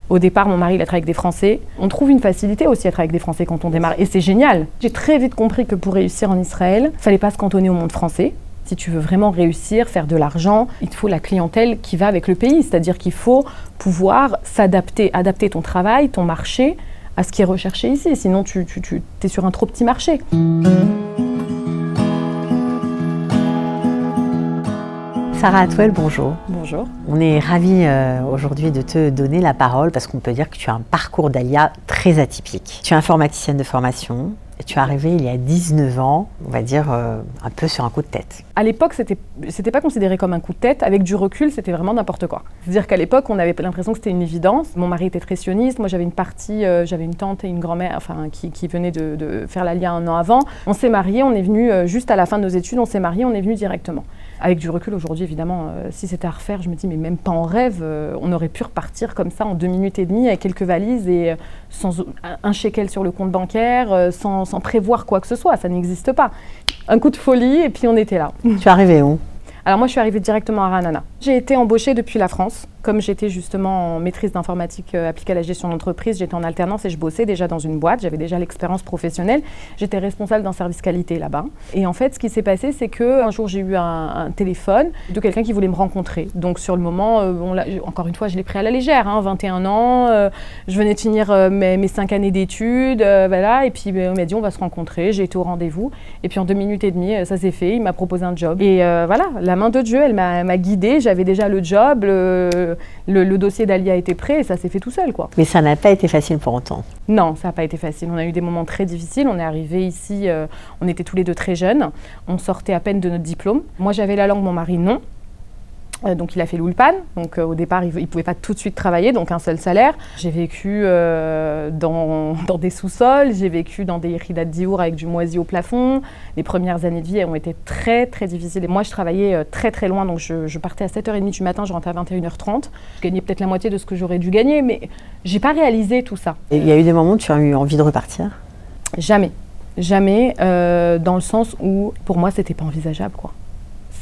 Au départ, mon mari, il a travaillé avec des Français. On trouve une facilité aussi à travailler avec des Français quand on démarre. Et c'est génial. J'ai très vite compris que pour réussir en Israël, il ne fallait pas se cantonner au monde français. Si tu veux vraiment réussir, faire de l'argent, il te faut la clientèle qui va avec le pays. C'est-à-dire qu'il faut pouvoir s'adapter, adapter ton travail, ton marché à ce qui est recherché ici. Sinon, tu es sur un trop petit marché. Sarah Atwell, bonjour. Bonjour. On est ravis aujourd'hui de te donner la parole parce qu'on peut dire que tu as un parcours d'Alia très atypique. Tu es informaticienne de formation et tu es arrivée il y a 19 ans, on va dire un peu sur un coup de tête. À l'époque, c'était pas considéré comme un coup de tête. Avec du recul, c'était vraiment n'importe quoi. C'est-à-dire qu'à l'époque, on avait l'impression que c'était une évidence. Mon mari était très sioniste. Moi, j'avais une tante et une grand-mère qui venaient de faire l'Alia un an avant. On s'est mariés, on est venus juste à la fin de nos études, on s'est mariés, on est venus directement. Avec du recul aujourd'hui, évidemment, si c'était à refaire, je me dis, mais même pas en rêve, on aurait pu repartir comme ça en 2 minutes et demie avec quelques valises et sans un shekel sur le compte bancaire, sans prévoir quoi que ce soit, ça n'existe pas. Un coup de folie et puis on était là. Tu es arrivée où ? Alors moi, je suis arrivée directement à Ra'anana. J'ai été embauchée depuis la France. Comme j'étais justement en maîtrise d'informatique appliquée à la gestion d'entreprise, j'étais en alternance et je bossais déjà dans une boîte. J'avais déjà l'expérience professionnelle. J'étais responsable d'un service qualité là-bas. Et en fait, ce qui s'est passé, c'est qu'un jour, j'ai eu un téléphone de quelqu'un qui voulait me rencontrer. Donc sur le moment, encore une fois, je l'ai pris à la légère. 21 ans, je venais de finir mes 5 années d'études. Voilà, et puis on m'a dit, on va se rencontrer. J'ai été au rendez-vous. Et puis en 2 minutes et demie, ça s'est fait. Il m'a proposé un job. Et voilà, la main de Dieu, elle m'a guidée. J'avais déjà le job. Le dossier d'Alia était prêt et ça s'est fait tout seul, quoi. Mais ça n'a pas été facile pour autant. Non, ça n'a pas été facile. On a eu des moments très difficiles. On est arrivés ici, on était tous les deux très jeunes. On sortait à peine de notre diplôme. Moi, j'avais la langue, mon mari, non. Donc il a fait l'Ulpan, donc au départ il ne pouvait pas tout de suite travailler, donc un seul salaire. J'ai vécu dans des sous-sols, j'ai vécu dans des yeridat diour avec du moisi au plafond. Les premières années de vie ont été très très difficiles. Et moi je travaillais très très loin, donc je partais à 7h30 du matin, je rentrais à 21h30. Je gagnais peut-être la moitié de ce que j'aurais dû gagner, mais je n'ai pas réalisé tout ça. Et il y a eu des moments où tu as eu envie de repartir ? Jamais, jamais, dans le sens où pour moi c'était pas envisageable, quoi.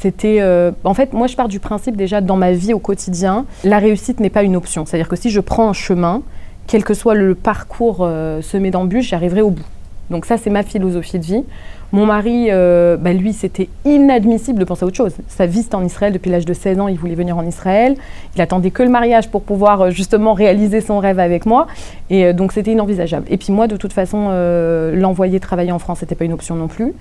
C'était, en fait, moi je pars du principe déjà dans ma vie au quotidien, la réussite n'est pas une option. C'est-à-dire que si je prends un chemin, quel que soit le parcours semé d'embûches, j'arriverai au bout. Donc ça, c'est ma philosophie de vie. Mon mari, lui, c'était inadmissible de penser à autre chose. Sa vie, c'était en Israël. Depuis l'âge de 16 ans, il voulait venir en Israël. Il attendait que le mariage pour pouvoir justement réaliser son rêve avec moi. Et donc c'était inenvisageable. Et puis moi, de toute façon, l'envoyer travailler en France, c'était pas une option non plus.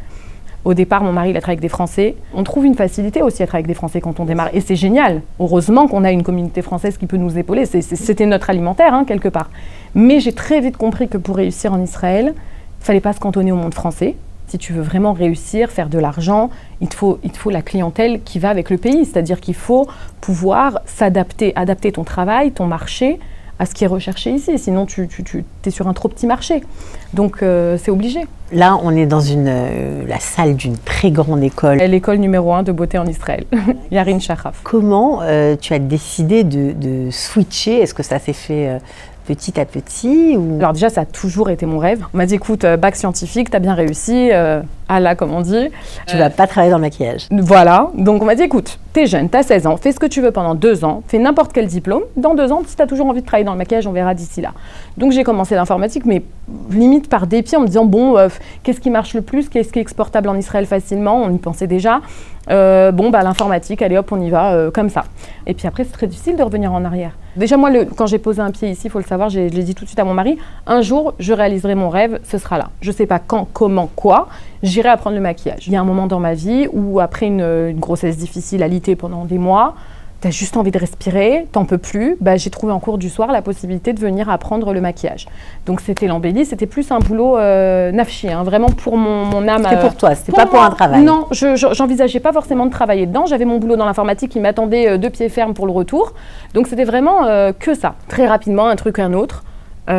Au départ, mon mari, il a travaillé avec des Français. On trouve une facilité aussi à travailler avec des Français quand on démarre. Et c'est génial. Heureusement qu'on a une communauté française qui peut nous épauler. C'était notre alimentaire, quelque part. Mais j'ai très vite compris que pour réussir en Israël, il ne fallait pas se cantonner au monde français. Si tu veux vraiment réussir, faire de l'argent, il te faut la clientèle qui va avec le pays. C'est-à-dire qu'il faut pouvoir s'adapter, adapter ton travail, ton marché à ce qui est recherché ici. Sinon, tu es sur un trop petit marché. Donc, c'est obligé. Là, on est dans la salle d'une très grande école. L'école numéro 1 de beauté en Israël, Yarin Shahaf. Comment tu as décidé de switcher ? Est-ce que ça s'est fait petit à petit ou... Alors déjà, ça a toujours été mon rêve. On m'a dit, écoute, bac scientifique, t'as bien réussi, Allah, comme on dit. Tu vas pas travailler dans le maquillage. Voilà, donc on m'a dit, écoute, t'es jeune, t'as 16 ans, fais ce que tu veux pendant 2 ans, fais n'importe quel diplôme. Dans 2 ans, si t'as toujours envie de travailler dans le maquillage, on verra d'ici là. Donc j'ai commencé l'informatique, mais limite par dépit, en me disant, bon, qu'est-ce qui marche le plus, qu'est-ce qui est exportable en Israël facilement, on y pensait déjà. L'informatique, allez hop, on y va, comme ça. Et puis après, c'est très difficile de revenir en arrière. Déjà, moi, quand j'ai posé un pied ici, il faut le savoir, je l'ai dit tout de suite à mon mari, un jour, je réaliserai mon rêve, ce sera là. Je ne sais pas quand, comment, quoi, j'irai apprendre le maquillage. Il y a un moment dans ma vie où, après une grossesse difficile, alitée pendant des mois, t'as juste envie de respirer, t'en peux plus, j'ai trouvé en cours du soir la possibilité de venir apprendre le maquillage. Donc c'était l'embellie, c'était plus un boulot nafchi, vraiment pour mon âme. C'était pour toi, c'était pas pour un travail. Non, j'envisageais pas forcément de travailler dedans, j'avais mon boulot dans l'informatique qui m'attendait de pied ferme pour le retour. Donc c'était vraiment que ça. Très rapidement, un truc un autre.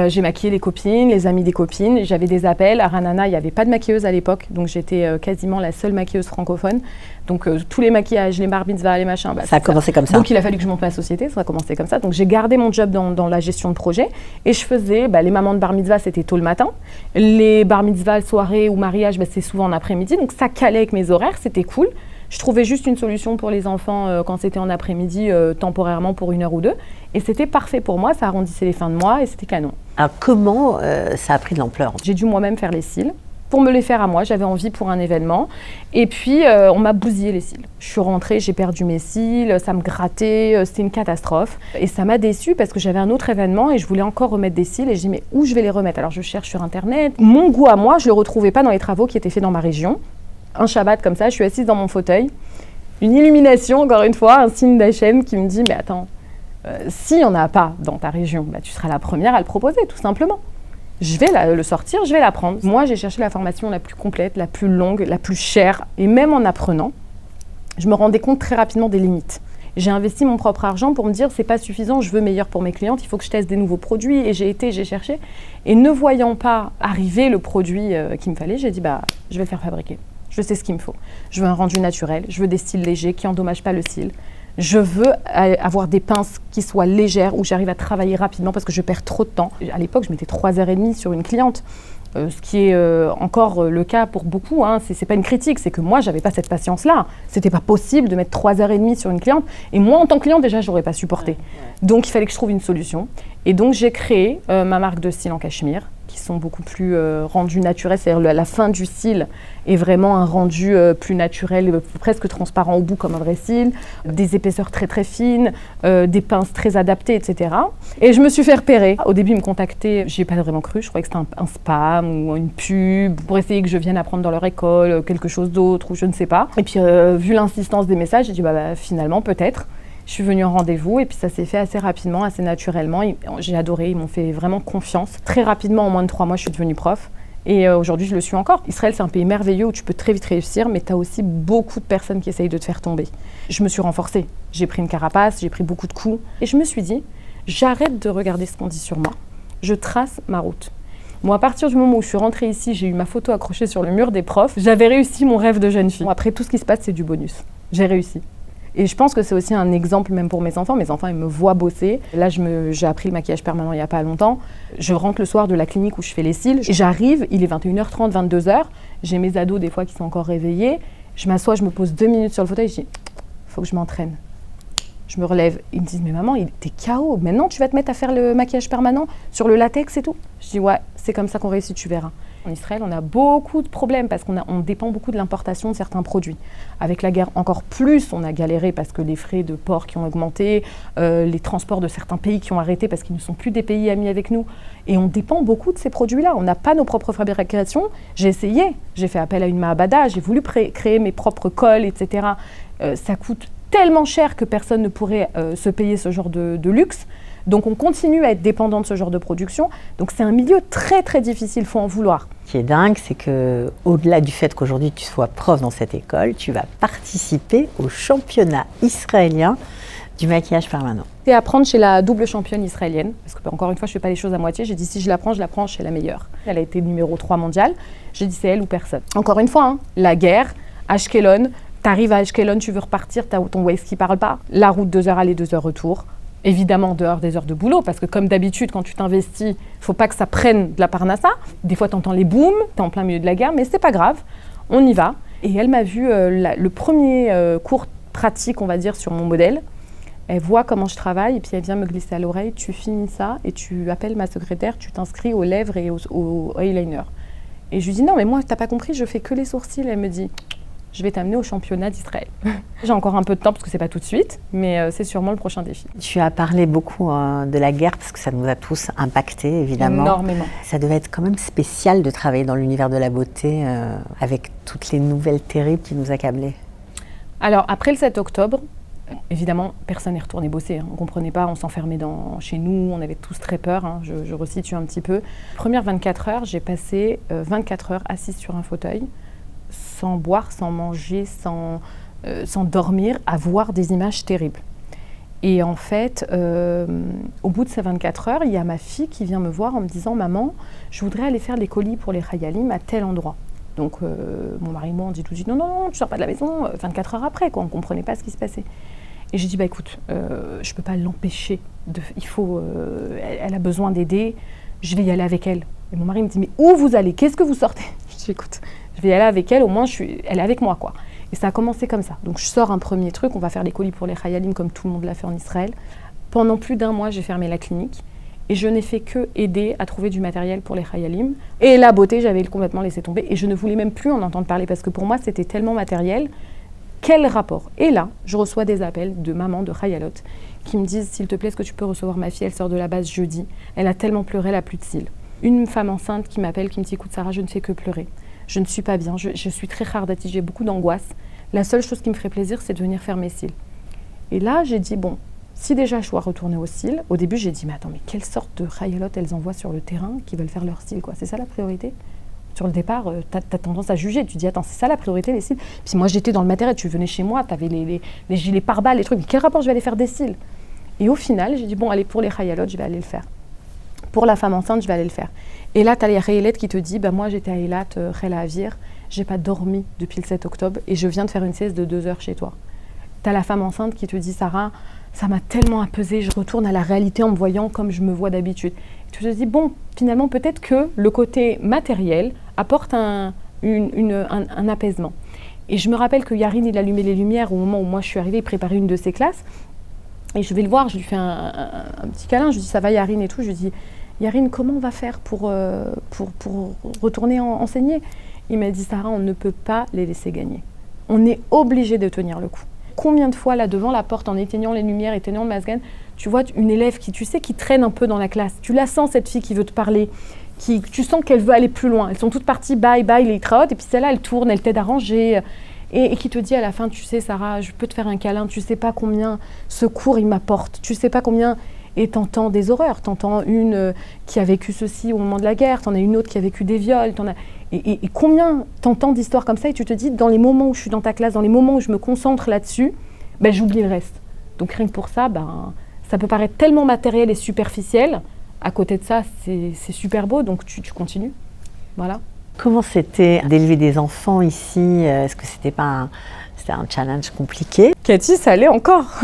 J'ai maquillé les copines, les amis des copines. J'avais des appels. À Ra'anana, il n'y avait pas de maquilleuse à l'époque. Donc, j'étais quasiment la seule maquilleuse francophone. Donc, tous les maquillages, les bar mitzvahs, les machins. Ça a commencé comme ça. Donc, il a fallu que je monte ma société. Ça a commencé comme ça. Donc, j'ai gardé mon job dans la gestion de projet. Et je faisais, les mamans de bar mitzvah, c'était tôt le matin. Les bar mitzvahs, soirée ou mariage, c'est souvent en après-midi. Donc, ça calait avec mes horaires. C'était cool. Je trouvais juste une solution pour les enfants quand c'était en après-midi, temporairement pour 1 heure ou 2. Et c'était parfait pour moi, ça arrondissait les fins de mois et c'était canon. Alors comment ça a pris de l'ampleur? J'ai dû moi-même faire les cils. Pour me les faire à moi, j'avais envie pour un événement. Et puis, on m'a bousillé les cils. Je suis rentrée, j'ai perdu mes cils, ça me grattait, c'était une catastrophe. Et ça m'a déçue parce que j'avais un autre événement et je voulais encore remettre des cils. Et je dis, mais où je vais les remettre? Alors, je cherche sur Internet. Mon goût à moi, je ne le retrouvais pas dans les travaux qui étaient faits dans ma région. Un Shabbat comme ça, je suis assise dans mon fauteuil. Une illumination, encore une fois, un signe d'Hachem qui me dit, mais attends, s'il n'y en a pas dans ta région, bah, tu seras la première à le proposer, tout simplement. Je vais le sortir, je vais l'apprendre. Moi, j'ai cherché la formation la plus complète, la plus longue, la plus chère. Et même en apprenant, je me rendais compte très rapidement des limites. J'ai investi mon propre argent pour me dire, c'est pas suffisant, je veux meilleur pour mes clientes, il faut que je teste des nouveaux produits. Et j'ai cherché. Et ne voyant pas arriver le produit qu'il me fallait, j'ai dit, bah, je vais le faire fabriquer. Je sais ce qu'il me faut. Je veux un rendu naturel, je veux des cils légers qui n'endommagent pas le cil. Je veux avoir des pinces qui soient légères, où j'arrive à travailler rapidement parce que je perds trop de temps. À l'époque, je mettais 3h30 sur une cliente, ce qui est encore le cas pour beaucoup. Hein. C'est pas une critique, c'est que moi, j'avais pas cette patience-là. C'était pas possible de mettre 3h30 sur une cliente. Et moi, en tant que cliente, déjà, je n'aurais pas supporté. Donc, il fallait que je trouve une solution. Et donc, j'ai créé ma marque de cils en cachemire, qui sont beaucoup plus rendus naturels. C'est-à-dire la fin du cil est vraiment un rendu plus naturel, presque transparent au bout comme un vrai cil, des épaisseurs très très fines, des pinces très adaptées, etc. Et je me suis fait repérer. Au début, ils me contactaient, j'y ai pas vraiment cru, je croyais que c'était un spam ou une pub pour essayer que je vienne apprendre dans leur école quelque chose d'autre ou je ne sais pas. Et puis, vu l'insistance des messages, j'ai dit finalement peut-être. Je suis venue en rendez-vous et puis ça s'est fait assez rapidement, assez naturellement. J'ai adoré, ils m'ont fait vraiment confiance. Très rapidement, en moins de 3 mois, je suis devenue prof. Et aujourd'hui, je le suis encore. Israël, c'est un pays merveilleux où tu peux très vite réussir, mais tu as aussi beaucoup de personnes qui essayent de te faire tomber. Je me suis renforcée. J'ai pris une carapace, j'ai pris beaucoup de coups. Et je me suis dit, j'arrête de regarder ce qu'on dit sur moi. Je trace ma route. Moi, à partir du moment où je suis rentrée ici, j'ai eu ma photo accrochée sur le mur des profs. J'avais réussi mon rêve de jeune fille. Bon, après, tout ce qui se passe, c'est du bonus. J'ai réussi. Et je pense que c'est aussi un exemple même pour mes enfants. Mes enfants, ils me voient bosser. Là, j'ai appris le maquillage permanent il n'y a pas longtemps. Je rentre le soir de la clinique où je fais les cils. Et j'arrive, il est 21h30, 22h. J'ai mes ados des fois qui sont encore réveillés. Je m'assois, je me pose 2 minutes sur le fauteuil. Je dis, faut que je m'entraîne. Je me relève. Ils me disent, mais maman, t'es KO. Maintenant, tu vas te mettre à faire le maquillage permanent sur le latex et tout. Je dis, ouais, c'est comme ça qu'on réussit, tu verras. En Israël, on a beaucoup de problèmes parce qu'on dépend beaucoup de l'importation de certains produits. Avec la guerre, encore plus, on a galéré parce que les frais de port qui ont augmenté, les transports de certains pays qui ont arrêté parce qu'ils ne sont plus des pays amis avec nous. Et on dépend beaucoup de ces produits-là. On n'a pas nos propres fabrications. J'ai essayé. J'ai fait appel à une Mahabada. J'ai voulu créer mes propres cols, etc. Ça coûte tellement cher que personne ne pourrait se payer ce genre de luxe. Donc on continue à être dépendant de ce genre de production. Donc c'est un milieu très très difficile, il faut en vouloir. Ce qui est dingue, c'est qu'au-delà du fait qu'aujourd'hui tu sois prof dans cette école, tu vas participer au championnat israélien du maquillage permanent. C'est apprendre chez la double championne israélienne, parce que encore une fois je ne fais pas les choses à moitié. J'ai dit si je l'apprends chez la meilleure. Elle a été numéro 3 mondial. J'ai dit c'est elle ou personne. Encore une fois, hein, la guerre, Ashkelon, t'arrives à Ashkelon, tu veux repartir, t'as ton Waze qui parle pas. La route 2 heures aller, 2 heures retour. Évidemment, dehors des heures de boulot, parce que comme d'habitude, quand tu t'investis, il ne faut pas que ça prenne de la parnassa. Des fois, tu entends les booms, tu es en plein milieu de la guerre, mais c'est pas grave, on y va. Et elle m'a vu le premier cours pratique, on va dire, sur mon modèle. Elle voit comment je travaille et puis elle vient me glisser à l'oreille, tu finis ça et tu appelles ma secrétaire, tu t'inscris aux lèvres et au eyeliner. Et je lui dis non, mais moi, t'as pas compris, je fais que les sourcils. Elle me dit je vais t'amener au championnat d'Israël. J'ai encore un peu de temps parce que c'est pas tout de suite, mais c'est sûrement le prochain défi. Tu as parlé beaucoup de la guerre parce que ça nous a tous impactés, évidemment. Énormément. Ça devait être quand même spécial de travailler dans l'univers de la beauté avec toutes les nouvelles terribles qui nous accablaient. Alors, après le 7 octobre, évidemment, personne n'est retourné bosser. Hein. On ne comprenait pas, on s'enfermait chez nous, on avait tous très peur. Hein. Je resitue un petit peu. Premières 24 heures, j'ai passé 24 heures assise sur un fauteuil, sans boire, sans manger, sans dormir, à voir des images terribles. Et en fait, au bout de ces 24 heures, il y a ma fille qui vient me voir en me disant « Maman, je voudrais aller faire les colis pour les Khayalim à tel endroit. » Donc mon mari et moi, on dit tout de suite « Non, non, non, tu ne sors pas de la maison. » 24 heures après, quoi, on ne comprenait pas ce qui se passait. Et j'ai dit « Bah écoute, je ne peux pas l'empêcher. Elle a besoin d'aider. Je vais y aller avec elle. » Et mon mari me dit « Mais où vous allez? Qu'est-ce que vous sortez ?» Je dis « Écoute, je vais y aller avec elle, au moins elle est avec moi, quoi. » Et ça a commencé comme ça. Donc je sors un premier truc, on va faire les colis pour les Khayalim comme tout le monde l'a fait en Israël. Pendant plus d'1 mois, j'ai fermé la clinique et je n'ai fait que aider à trouver du matériel pour les Khayalim. Et la beauté, j'avais complètement laissé tomber et je ne voulais même plus en entendre parler parce que pour moi, c'était tellement matériel. Quel rapport? Et là, je reçois des appels de mamans de Khayalot qui me disent « S'il te plaît, est-ce que tu peux recevoir ma fille? Elle sort de la base jeudi. Elle a tellement pleuré, elle n'a plus de cils. » Une femme enceinte qui m'appelle, qui me dit « Écoute Sarah, je ne fais que pleurer. Je ne suis pas bien, je suis très khardati, j'ai beaucoup d'angoisse. La seule chose qui me ferait plaisir, c'est de venir faire mes cils. » Et là, j'ai dit « Bon, si déjà je dois retourner aux cils, au début j'ai dit mais attends, mais quelle sorte de Khayalot elles envoient sur le terrain qui veulent faire leurs cils, quoi? C'est ça la priorité? Sur le départ, t'as tendance à juger, tu dis attends, c'est ça la priorité, les cils? Puis moi j'étais dans le matériel, tu venais chez moi, t'avais les gilets pare-balles, les trucs, mais quel rapport je vais aller faire des cils? Et au final, j'ai dit bon allez, pour les Khayalot, je vais aller le faire. Pour la femme enceinte, je vais aller le faire. Et là, t'as les Khayalet qui te dit moi j'étais à Eilat, Khela Avir, j'ai pas dormi depuis le 7 octobre et je viens de faire une sieste de 2 heures chez toi. T'as la femme enceinte qui te dit Sarah, ça m'a tellement apaisée, je retourne à la réalité en me voyant comme je me vois d'habitude. Et tu te dis, bon, finalement, peut-être que le côté matériel apporte un apaisement. Et je me rappelle que Yarin, il allumait les lumières au moment où moi je suis arrivée, il préparait une de ses classes. Et je vais le voir, je lui fais un petit câlin, je lui dis, ça va Yarin et tout. Je lui dis, Yarin, comment on va faire pour retourner enseigner? Il m'a dit, Sarah, on ne peut pas les laisser gagner. On est obligé de tenir le coup. Combien de fois, là, devant la porte, en éteignant les lumières, éteignant le masgan, tu vois une élève qui, tu sais, qui traîne un peu dans la classe. Tu la sens, cette fille qui veut te parler, tu sens qu'elle veut aller plus loin. Elles sont toutes parties, bye, bye, les traotes, et puis celle-là, elle tourne, elle t'aide à ranger, et qui te dit à la fin, tu sais, Sarah, je peux te faire un câlin, tu sais pas combien ce cours, il m'apporte, tu sais pas combien... Et t'entends des horreurs, t'entends une qui a vécu ceci au moment de la guerre, t'en as une autre qui a vécu des viols, et combien t'entends d'histoires comme ça et tu te dis, dans les moments où je suis dans ta classe, dans les moments où je me concentre là-dessus, ben, j'oublie le reste. Donc rien que pour ça, ça peut paraître tellement matériel et superficiel. À côté de ça, c'est super beau, donc tu continues. Voilà. Comment c'était d'élever des enfants ici? Est-ce que c'était pas c'était un challenge compliqué? Cathy, ça allait encore.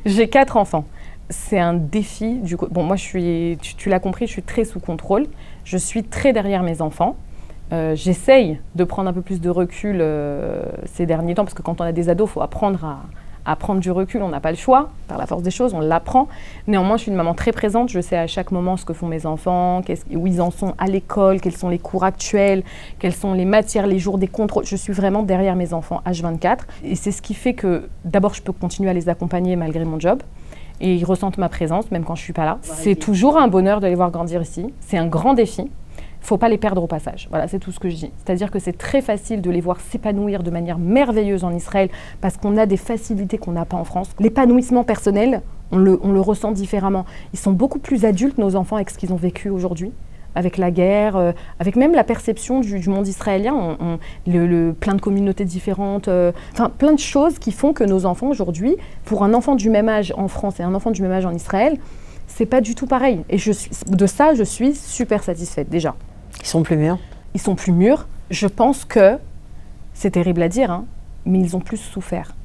J'ai 4 enfants. C'est un défi. Bon, moi, tu l'as compris, je suis très sous contrôle. Je suis très derrière mes enfants. J'essaye de prendre un peu plus de recul ces derniers temps, parce que quand on a des ados, il faut apprendre à prendre du recul. On n'a pas le choix, par la force des choses, on l'apprend. Néanmoins, je suis une maman très présente. Je sais à chaque moment ce que font mes enfants, où ils en sont à l'école, quels sont les cours actuels, quelles sont les matières, les jours des contrôles. Je suis vraiment derrière mes enfants H24. Et c'est ce qui fait que, d'abord, je peux continuer à les accompagner malgré mon job. Et ils ressentent ma présence, même quand je ne suis pas là. C'est toujours un bonheur de les voir grandir ici. C'est un grand défi. Il ne faut pas les perdre au passage. Voilà, c'est tout ce que je dis. C'est-à-dire que c'est très facile de les voir s'épanouir de manière merveilleuse en Israël parce qu'on a des facilités qu'on n'a pas en France. L'épanouissement personnel, on le ressent différemment. Ils sont beaucoup plus adultes, nos enfants, avec ce qu'ils ont vécu aujourd'hui, avec la guerre, avec même la perception du monde israélien, plein de communautés différentes, plein de choses qui font que nos enfants aujourd'hui, pour un enfant du même âge en France et un enfant du même âge en Israël, c'est pas du tout pareil. Et je suis super satisfaite déjà. Ils sont plus mûrs? Ils sont plus mûrs. Je pense que, c'est terrible à dire, mais ils ont plus souffert,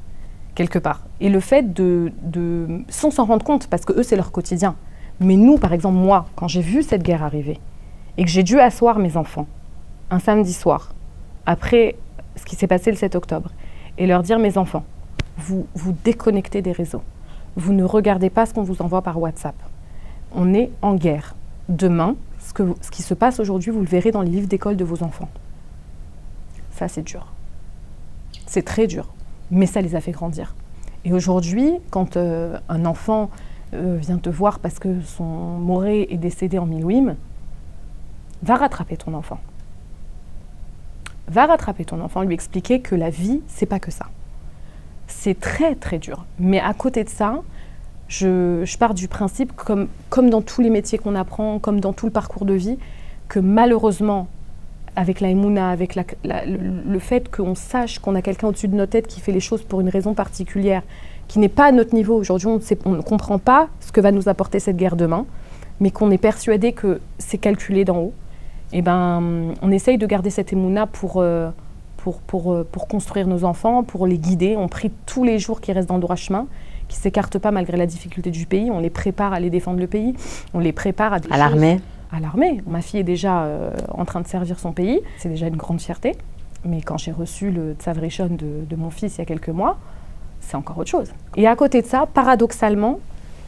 quelque part. Et le fait sans s'en rendre compte, parce que eux, c'est leur quotidien. Mais nous, par exemple, moi, quand j'ai vu cette guerre arriver, et que j'ai dû asseoir mes enfants, un samedi soir, après ce qui s'est passé le 7 octobre, et leur dire, mes enfants, vous déconnectez des réseaux. Vous ne regardez pas ce qu'on vous envoie par WhatsApp. On est en guerre. Demain, ce qui se passe aujourd'hui, vous le verrez dans les livres d'école de vos enfants. Ça, c'est dur. C'est très dur. Mais ça les a fait grandir. Et aujourd'hui, quand un enfant vient te voir parce que son moré est décédé en Milouim, va rattraper ton enfant. Va rattraper ton enfant, lui expliquer que la vie, c'est pas que ça. C'est très, très dur. Mais à côté de ça, je pars du principe, comme dans tous les métiers qu'on apprend, comme dans tout le parcours de vie, que malheureusement, avec la Emouna, avec le fait qu'on sache qu'on a quelqu'un au-dessus de nos têtes qui fait les choses pour une raison particulière, qui n'est pas à notre niveau. Aujourd'hui, on ne comprend pas ce que va nous apporter cette guerre demain, mais qu'on est persuadé que c'est calculé d'en haut. Et on essaye de garder cette Emouna pour construire nos enfants, pour les guider. On prie tous les jours qu'ils restent dans le droit chemin, qu'ils ne s'écartent pas malgré la difficulté du pays. On les prépare à aller défendre le pays. On les prépare à l'armée. À l'armée. Ma fille est déjà en train de servir son pays. C'est déjà une grande fierté. Mais quand j'ai reçu le Tsav-Rishon de mon fils il y a quelques mois, c'est encore autre chose. Et à côté de ça, paradoxalement,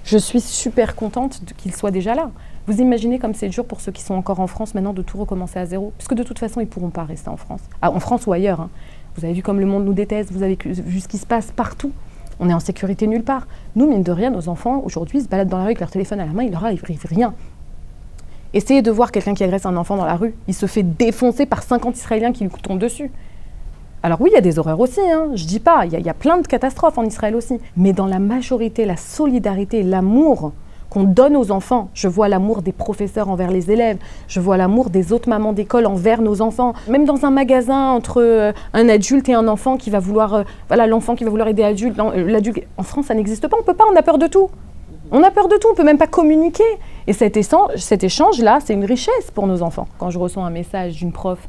je suis super contente qu'il soit déjà là. Vous imaginez comme c'est dur pour ceux qui sont encore en France maintenant de tout recommencer à zéro, puisque de toute façon, ils ne pourront pas rester en France. Ah, en France ou ailleurs. Hein. Vous avez vu comme le monde nous déteste, vous avez vu ce qui se passe partout. On est en sécurité nulle part. Nous, mine de rien, nos enfants, aujourd'hui, se baladent dans la rue avec leur téléphone à la main, il leur arrive rien. Essayez de voir quelqu'un qui agresse un enfant dans la rue. Il se fait défoncer par 50 Israéliens qui lui tombent dessus. Alors oui, il y a des horreurs aussi, hein, je dis pas, il y a plein de catastrophes en Israël aussi. Mais dans la majorité, la solidarité, l'amour qu'on donne aux enfants, je vois l'amour des professeurs envers les élèves, je vois l'amour des autres mamans d'école envers nos enfants. Même dans un magasin entre un adulte et un enfant qui va vouloir, l'enfant qui va vouloir aider l'adulte. En France, ça n'existe pas, on peut pas, on a peur de tout. On a peur de tout, on ne peut même pas communiquer. Et cet échange-là, c'est une richesse pour nos enfants. Quand je reçois un message d'une prof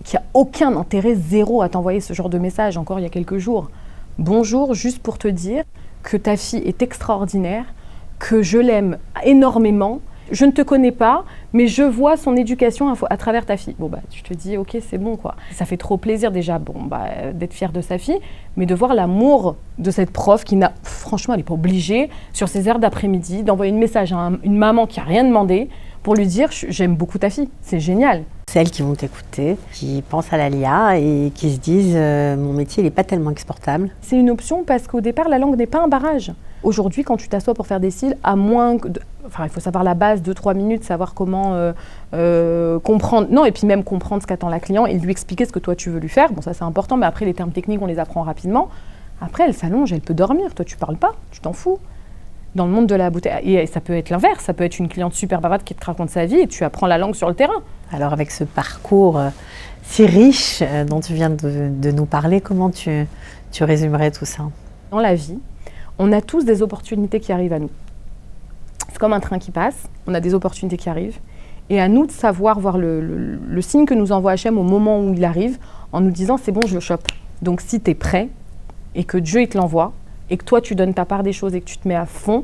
qui n'a aucun intérêt, zéro, à t'envoyer ce genre de message, encore il y a quelques jours. Bonjour, juste pour te dire que ta fille est extraordinaire, que je l'aime énormément. Je ne te connais pas, mais je vois son éducation à travers ta fille. Bon, bah, tu te dis, ok, c'est bon, quoi. Ça fait trop plaisir déjà, d'être fière de sa fille, mais de voir l'amour de cette prof qui franchement, elle n'est pas obligée, sur ses heures d'après-midi, d'envoyer un message à une maman qui n'a rien demandé pour lui dire, j'aime beaucoup ta fille. C'est génial. Celles qui vont t'écouter, qui pensent à l'Aliyah et qui se disent mon métier n'est pas tellement exportable. C'est une option parce qu'au départ, la langue n'est pas un barrage. Aujourd'hui, quand tu t'assois pour faire des cils, à moins il faut savoir la base, 2-3 minutes, savoir comment comprendre. Non, et puis même comprendre ce qu'attend la cliente et lui expliquer ce que toi tu veux lui faire. Bon, ça c'est important, mais après les termes techniques, on les apprend rapidement. Après, elle s'allonge, elle peut dormir. Toi, tu parles pas, tu t'en fous. Dans le monde de la beauté, et ça peut être l'inverse, ça peut être une cliente super bavarde qui te raconte sa vie et tu apprends la langue sur le terrain. Alors avec ce parcours si riche dont tu viens de nous parler, comment tu résumerais tout ça? Dans la vie, on a tous des opportunités qui arrivent à nous. C'est comme un train qui passe, on a des opportunités qui arrivent, et à nous de savoir voir le signe que nous envoie Hachem au moment où il arrive, en nous disant c'est bon, je le chope. Donc si tu es prêt, et que Dieu il te l'envoie, et que toi tu donnes ta part des choses et que tu te mets à fond,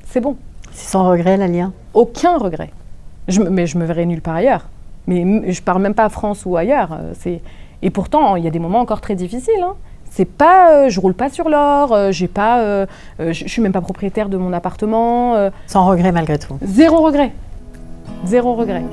c'est bon. C'est sans regret, l'Aliyah? Aucun regret. Mais je me verrai nulle part ailleurs. Mais je pars même pas à France ou ailleurs. Et pourtant, il y a des moments encore très difficiles. Hein. C'est pas, je roule pas sur l'or, je suis même pas propriétaire de mon appartement. Sans regret malgré tout? Zéro regret. Zéro regret.